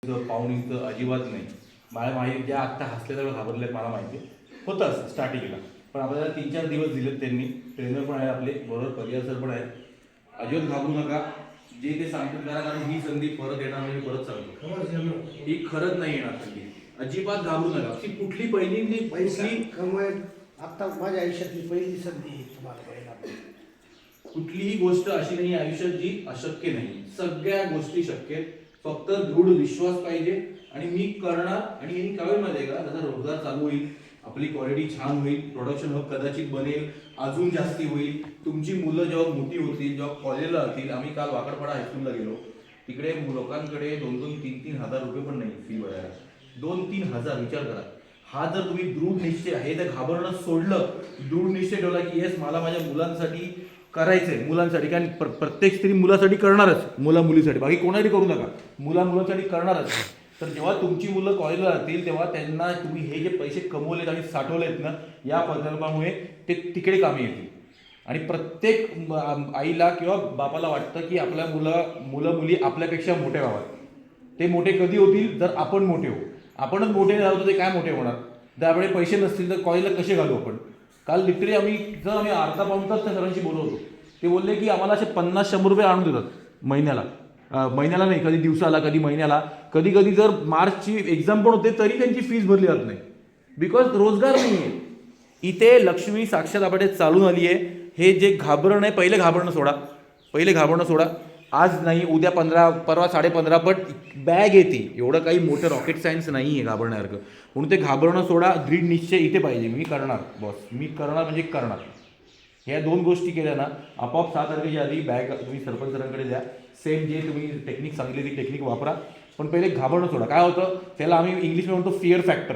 पाहुणीचं अजिबात नाही. मला माहिती ज्या आत्ता हसले तर घाबरले मला माहिती होतं असं स्टार्टिंगला. पण आपल्याला 3-4 दिवस दिलेत त्यांनी. ट्रेनर पण आहे आपले बरोबर, परिहार सर पण आहेत. अजिबात घाबरू नका, जे ते सांगतात करा, कारण ही संधी परत येणार नाही. परत सांगतो ही खरंच नाही येणार संधी. अजिबात घाबरू नका. ती कुठली पहिली कमवायला आता माझ्या आयुष्यातली पहिली संधी तुम्हाला पाहिजे. कुठलीही गोष्ट अशी नाही आयुष्यात जी अशक्य नाही. सगळ्या गोष्टी शक्य आहेत. फक्त दृढ विश्वास पाहिजे आणि मी करणार. आणि यांनी काय होईल माहिती आहे का, त्याचा रोजगार चालू होईल, आपली क्वालिटी छान होईल, प्रोडक्शन हब कदाचित बनेल, अजून जास्ती होईल. तुमची मुलं जेव्हा मोठी होतील, जेव्हा कॉलेजला जातील, आम्ही काल वाकडपाडा हायस्कूलला गेलो, तिकडे लोकांकडे 2-2, 3-3 हजार रुपये पण नाही फी भरायला. 2-3 हजार, विचार करा. हा जर तुम्ही दृढ निश्चय आहे तर घाबरणं सोडलं, दृढ निश्चय ठेवला की येस मला माझ्या मुलांसाठी करायचंय, मुलांसाठी, कारण प्रत्येक स्त्री मुलासाठी करणारच, मुला मुलीसाठी, बाकी कोणासाठी करू नका, मुला मुलांसाठी करणारच. तर जेव्हा तुमची मुलं कॉलेजला जातील तेव्हा त्यांना तुम्ही हे जे पैसे कमवलेत आणि साठवलेत ना, या प्रकल्पामुळे ते तिकडे कामी येतील. आणि प्रत्येक आईला किंवा बापाला वाटतं की आपल्या मुलं मुली आपल्यापेक्षा मोठे व्हावेत. ते मोठे कधी होतील जर आपण मोठे होऊ. आपणच मोठे झालो तर ते काय मोठे होणार. जर आपले पैसे नसतील तर कॉलेजला कसे घालू आपण. काल लिटरली आम्ही अर्धा पाऊण तास त्या सरांशी बोलवतो. ते बोलले की आम्हाला असे 50-100 रुपये आणून देतात महिन्याला. महिन्याला नाही, कधी दिवसाला, कधी महिन्याला. कधी कधी जर मार्चची एक्झाम पण होते तरी त्यांची फीस भरली जात नाही, बिकॉज रोजगार नाही आहे. इथे लक्ष्मी साक्षात आपल्याकडे चालून आली आहे. हे जे घाबरणं आहे, पहिले घाबरणं सोडा. आज नाही, उद्या 15, परवा 15.5, बट बॅग येते. एवढं काही मोठं रॉकेट सायन्स नाही आहे घाबरण्यासारखं. म्हणून ते घाबरणं सोडा. दृढ निश्चय इथे पाहिजे, मी करणार बॉस, मी करणार म्हणजे करणार. ह्या 2 गोष्टी केल्या ना, आपोआप 6 तारखेच्या आधी बॅग तुम्ही सरपंच सरांकडे द्या. सेम जे तुम्ही टेक्निक सांगितली ती टेक्निक वापरा. पण पहिले घाबरणं सोडा. काय होतं त्याला आम्ही इंग्लिशमध्ये म्हणतो फिअर फॅक्टर.